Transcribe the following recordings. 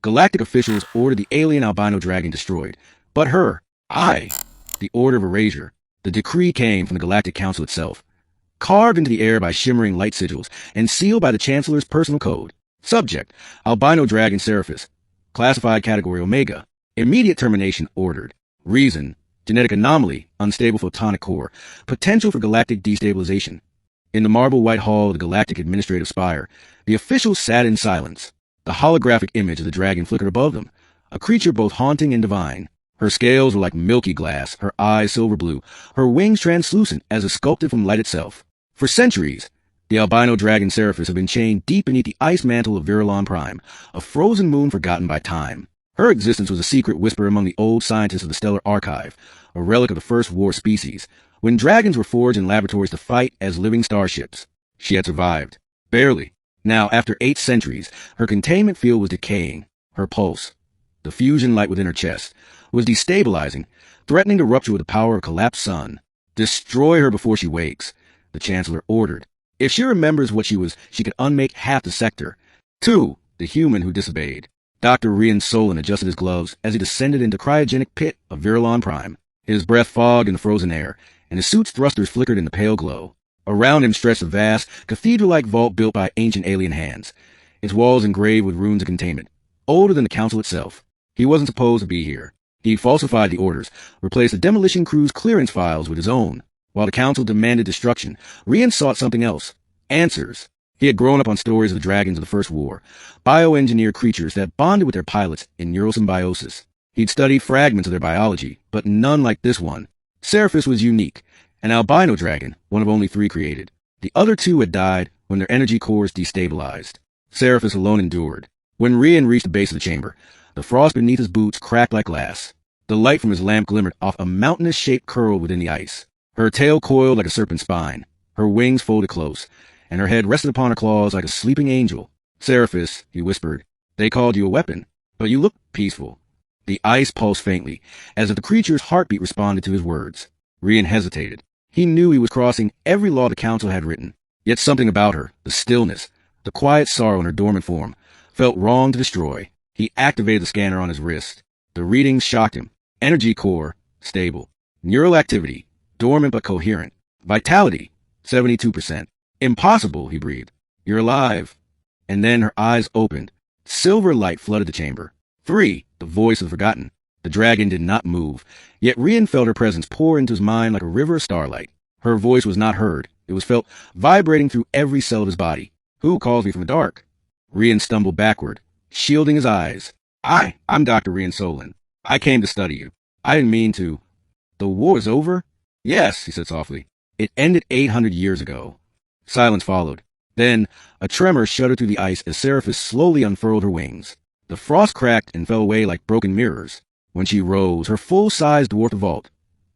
Galactic officials ordered the alien Albino Dragon destroyed. But the order of erasure. The decree came from the Galactic Council itself, carved into the air by shimmering light sigils, and sealed by the Chancellor's personal code. Subject: Albino Dragon Seraphis. Classified category Omega. Immediate termination ordered. Reason: genetic anomaly, unstable photonic core, potential for galactic destabilization. In the marble white hall of the Galactic Administrative Spire, the officials sat in silence. The holographic image of the dragon flickered above them, a creature both haunting and divine. Her scales were like milky glass, her eyes silver blue, her wings translucent as if sculpted from light itself. For centuries, the Albino Dragon Seraphis have been chained deep beneath the ice mantle of Virilon Prime, a frozen moon forgotten by time. Her existence was a secret whisper among the old scientists of the Stellar Archive, a relic of the first war species, when dragons were forged in laboratories to fight as living starships. She had survived. Barely. Now, after 8 centuries, her containment field was decaying. Her pulse, the fusion light within her chest, was destabilizing, threatening to rupture with the power of a collapsed sun. Destroy her before she wakes, the Chancellor ordered. If she remembers what she was, she could unmake half the sector. 2. The human who disobeyed. Dr. Rian Solon adjusted his gloves as he descended into cryogenic pit of Virilon Prime. His breath fogged in the frozen air, and his suit's thrusters flickered in the pale glow. Around him stretched a vast, cathedral-like vault built by ancient alien hands, its walls engraved with runes of containment, older than the Council itself. He wasn't supposed to be here. He falsified the orders, replaced the demolition crew's clearance files with his own. While the Council demanded destruction, Rian sought something else. Answers. He had grown up on stories of the dragons of the First War, bioengineered creatures that bonded with their pilots in neural symbiosis. He'd studied fragments of their biology, but none like this one. Seraphis was unique, an albino dragon, one of only 3 created. The other 2 had died when their energy cores destabilized. Seraphis alone endured. When Rian reached the base of the chamber, the frost beneath his boots cracked like glass. The light from his lamp glimmered off a mountainous-shaped curl within the ice. Her tail coiled like a serpent's spine, her wings folded close, and her head rested upon her claws like a sleeping angel. Seraphis, he whispered, they called you a weapon, but you look peaceful. The ice pulsed faintly, as if the creature's heartbeat responded to his words. Rian hesitated. He knew he was crossing every law the Council had written. Yet something about her, the stillness, the quiet sorrow in her dormant form, felt wrong to destroy. He activated the scanner on his wrist. The readings shocked him. Energy core, stable. Neural activity, dormant but coherent. Vitality, 72%. Impossible, he breathed. You're alive. And then her eyes opened. Silver light flooded the chamber. 3. The voice of the forgotten. The dragon did not move, yet Rian felt her presence pour into his mind like a river of starlight. Her voice was not heard. It was felt, vibrating through every cell of his body. Who calls me from the dark? Rian stumbled backward, shielding his eyes. I'm Dr. Rian Solon. I came to study you. I didn't mean to. The war is over? Yes, he said softly. It ended 800 years ago. Silence followed. Then, a tremor shuddered through the ice as Seraphis slowly unfurled her wings. The frost cracked and fell away like broken mirrors. When she rose, her full size dwarfed the vault,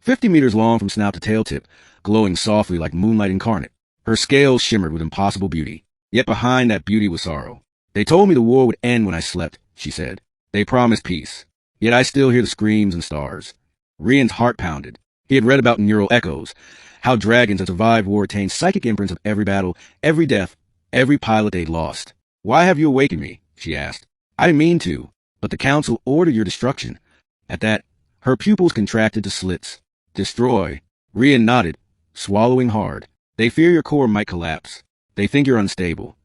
50 meters long from snout to tail tip, glowing softly like moonlight incarnate. Her scales shimmered with impossible beauty. Yet behind that beauty was sorrow. They told me the war would end when I slept, she said. They promised peace. Yet I still hear the screams and stars. Rian's heart pounded. He had read about neural echoes, how dragons that survived war attained psychic imprints of every battle, every death, every pilot they'd lost. Why have you awakened me? She asked. I didn't mean to, but the Council ordered your destruction. At that, her pupils contracted to slits. Destroy. Rian nodded, swallowing hard. They fear your core might collapse. They think you're unstable.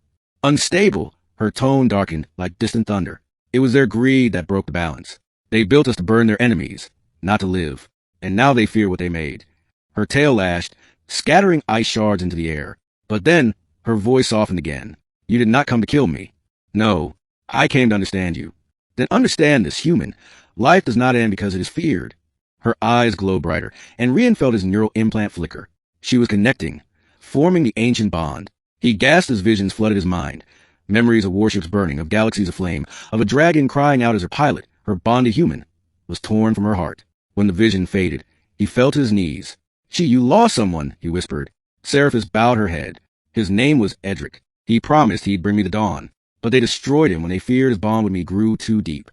Unstable? Her tone darkened like distant thunder. It was their greed that broke the balance. They built us to burn their enemies, not to live. And now they fear what they made. Her tail lashed, scattering ice shards into the air. But then, her voice softened again. You did not come to kill me. No, I came to understand you. Then understand this, human. Life does not end because it is feared. Her eyes glowed brighter, and Rian felt his neural implant flicker. She was connecting, forming the ancient bond. He gasped as visions flooded his mind. Memories of warships burning, of galaxies aflame, of a dragon crying out as her pilot, her bonded human, was torn from her heart. When the vision faded, he fell to his knees. You lost someone, he whispered. Seraphis bowed her head. His name was Edric. He promised he'd bring me the dawn. But they destroyed him when they feared his bond with me grew too deep.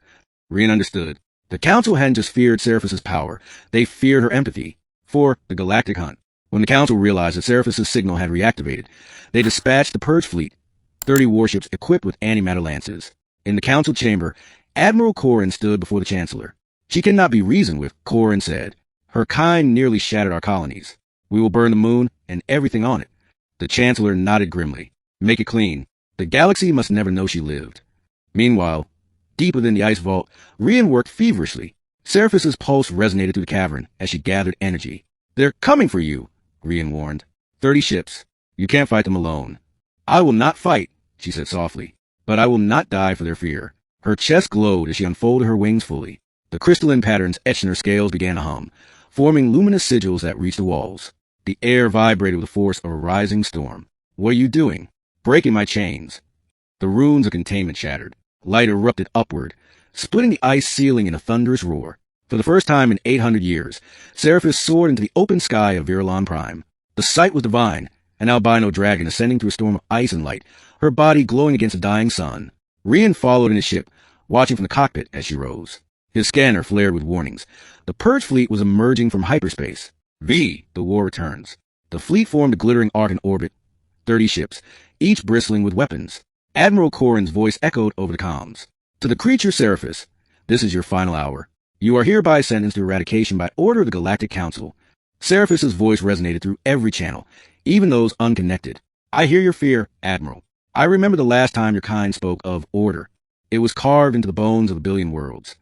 Rian understood. The Council hadn't just feared Seraphis's power. They feared her empathy. For the Galactic Hunt. When the Council realized that Seraphis's signal had reactivated, they dispatched the Purge Fleet, 30 warships equipped with antimatter lances. In the Council chamber, Admiral Corrin stood before the Chancellor. She cannot be reasoned with, Corrin said. Her kind nearly shattered our colonies. We will burn the moon and everything on it. The Chancellor nodded grimly. Make it clean. The galaxy must never know she lived. Meanwhile, deep within the ice vault, Rian worked feverishly. Seraphis' pulse resonated through the cavern as she gathered energy. They're coming for you, Rian warned. 30 ships. You can't fight them alone. I will not fight, she said softly, but I will not die for their fear. Her chest glowed as she unfolded her wings fully. The crystalline patterns etched in her scales began to hum, forming luminous sigils that reached the walls. The air vibrated with the force of a rising storm. What are you doing? Breaking my chains. The runes of containment shattered. Light erupted upward, splitting the ice ceiling in a thunderous roar. For the first time in 800 years, Seraphis soared into the open sky of Virulon Prime. The sight was divine, an albino dragon ascending through a storm of ice and light, her body glowing against a dying sun. Rian followed in his ship, watching from the cockpit as she rose. His scanner flared with warnings. The Purge fleet was emerging from hyperspace. V, the war returns. The fleet formed a glittering arc in orbit, 30 ships, each bristling with weapons. Admiral Corrin's voice echoed over the comms. To the creature Seraphis, this is your final hour. You are hereby sentenced to eradication by order of the Galactic Council. Seraphis' voice resonated through every channel, even those unconnected. I hear your fear, Admiral. I remember the last time your kind spoke of order. It was carved into the bones of a billion worlds.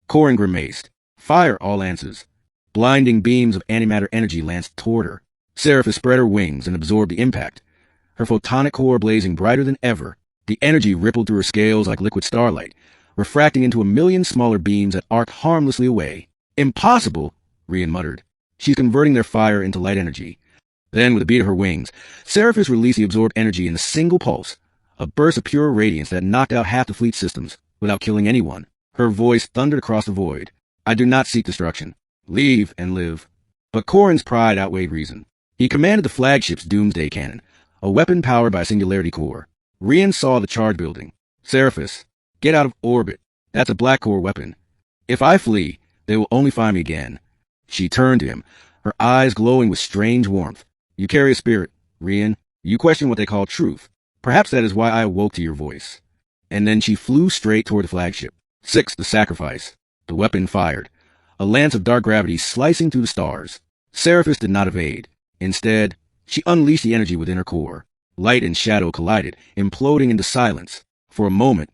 Corrin grimaced. Fire all answers. Blinding beams of antimatter energy lanced toward her. Seraphis spread her wings and absorbed the impact. Her photonic core blazing brighter than ever. The energy rippled through her scales like liquid starlight, refracting into a million smaller beams that arced harmlessly away. Impossible, Rian muttered. She's converting their fire into light energy. Then, with a beat of her wings, Seraphis released the absorbed energy in a single pulse, a burst of pure radiance that knocked out half the fleet systems without killing anyone. Her voice thundered across the void. I do not seek destruction. Leave and live. But Corrin's pride outweighed reason. He commanded the flagship's doomsday cannon, a weapon powered by a singularity core. Rian saw the charge building. Seraphis, get out of orbit. That's a black core weapon. If I flee, they will only find me again. She turned to him, her eyes glowing with strange warmth. You carry a spirit, Rian. You question what they call truth. Perhaps that is why I awoke to your voice. And then she flew straight toward the flagship. 6, the sacrifice. The weapon fired, a lance of dark gravity slicing through the stars. Seraphis did not evade. Instead, she unleashed the energy within her core. Light and shadow collided, imploding into silence. For a moment,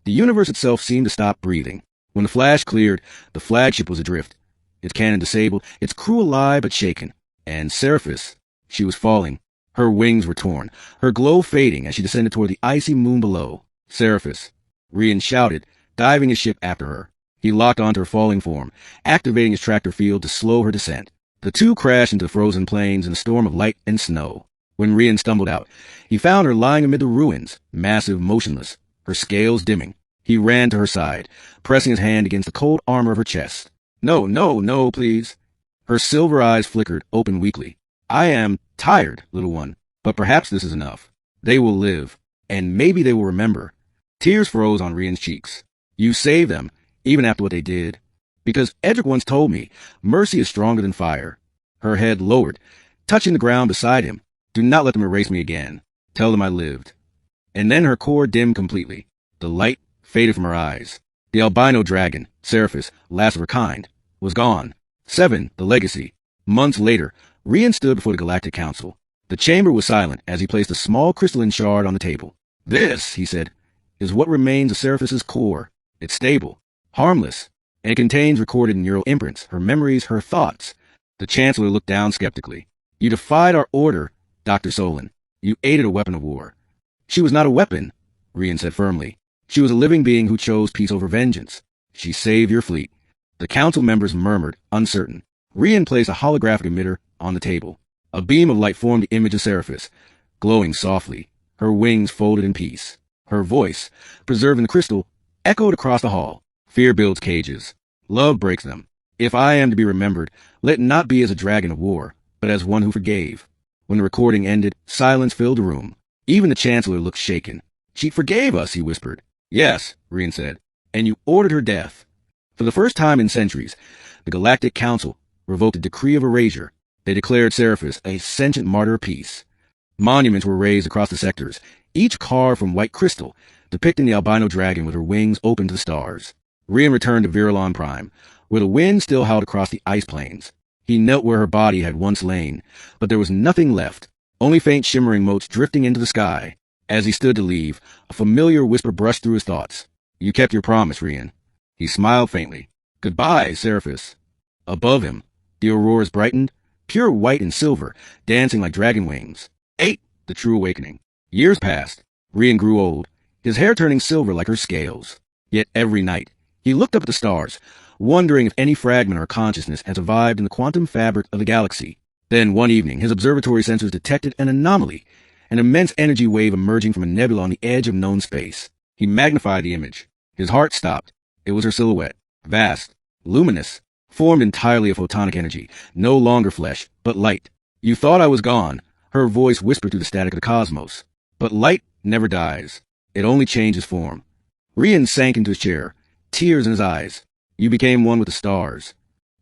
the universe itself seemed to stop breathing. When the flash cleared, the flagship was adrift, its cannon disabled, its crew alive but shaken. And Seraphis, she was falling. Her wings were torn, her glow fading as she descended toward the icy moon below. Seraphis, Rian shouted, diving his ship after her. He locked onto her falling form, activating his tractor field to slow her descent. The two crashed into the frozen plains in a storm of light and snow. When Rian stumbled out, he found her lying amid the ruins, massive, motionless, her scales dimming. He ran to her side, pressing his hand against the cold armor of her chest. No, no, no, please. Her silver eyes flickered, open weakly. I am tired, little one, but perhaps this is enough. They will live, and maybe they will remember. Tears froze on Rian's cheeks. You saved them, even after what they did. Because Edric once told me, mercy is stronger than fire. Her head lowered, touching the ground beside him. Do not let them erase me again. Tell them I lived. And then her core dimmed completely. The light faded from her eyes. The albino dragon, Seraphis, last of her kind, was gone. 7, the legacy. Months later, Rian stood before the Galactic Council. The chamber was silent as he placed a small crystalline shard on the table. This, he said, is what remains of Seraphis' core. It's stable, harmless, and it contains recorded neural imprints, her memories, her thoughts. The Chancellor looked down skeptically. You defied our order, Dr. Solon. You aided a weapon of war. She was not a weapon, Rian said firmly. She was a living being who chose peace over vengeance. She saved your fleet. The council members murmured, uncertain. Rian placed a holographic emitter on the table. A beam of light formed the image of Seraphis, glowing softly, her wings folded in peace. Her voice, preserved in the crystal, echoed across the hall. Fear builds cages. Love breaks them. If I am to be remembered, let it not be as a dragon of war, but as one who forgave. When the recording ended, silence filled the room. Even the Chancellor looked shaken. She forgave us, he whispered. Yes, Rian said, and you ordered her death. For the first time in centuries, the Galactic Council revoked a decree of erasure. They declared Seraphis a sentient martyr of peace. Monuments were raised across the sectors, each carved from white crystal, depicting the albino dragon with her wings open to the stars. Rian returned to Virulon Prime, where the wind still howled across the ice plains. He knelt where her body had once lain, but there was nothing left, only faint shimmering motes drifting into the sky. As he stood to leave, a familiar whisper brushed through his thoughts. You kept your promise, Rian. He smiled faintly. Goodbye, Seraphis. Above him, the auroras brightened, pure white and silver, dancing like dragon wings. 8. The True Awakening. Years passed. Rian grew old, his hair turning silver like her scales. Yet every night, he looked up at the stars, wondering if any fragment or consciousness had survived in the quantum fabric of the galaxy. Then one evening, his observatory sensors detected an anomaly, an immense energy wave emerging from a nebula on the edge of known space. He magnified the image. His heart stopped. It was her silhouette, vast, luminous, formed entirely of photonic energy, no longer flesh, but light. You thought I was gone, her voice whispered through the static of the cosmos. But light never dies. It only changes form. Rian sank into his chair, tears in his eyes. You became one with the stars.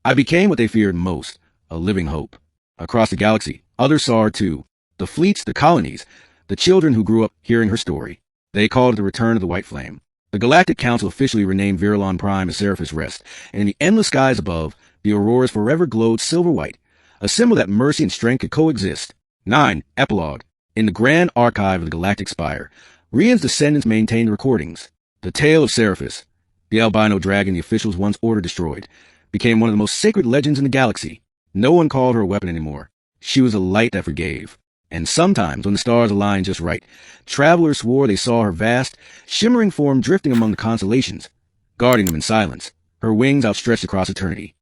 I became what they feared most, a living hope. Across the galaxy, others saw her too. The fleets, the colonies, the children who grew up hearing her story. They called it the return of the White Flame. The Galactic Council officially renamed Virulon Prime as Seraphis Rest, and in the endless skies above, the auroras forever glowed silver white, a symbol that mercy and strength could coexist. 9. Epilogue. In the grand archive of the Galactic Spire, Rian's descendants maintained recordings. The tale of Seraphis, the Albino Dragon the officials once ordered destroyed, became one of the most sacred legends in the galaxy. No one called her a weapon anymore. She was a light that forgave. And sometimes, when the stars aligned just right, travelers swore they saw her vast, shimmering form drifting among the constellations, guarding them in silence, her wings outstretched across eternity.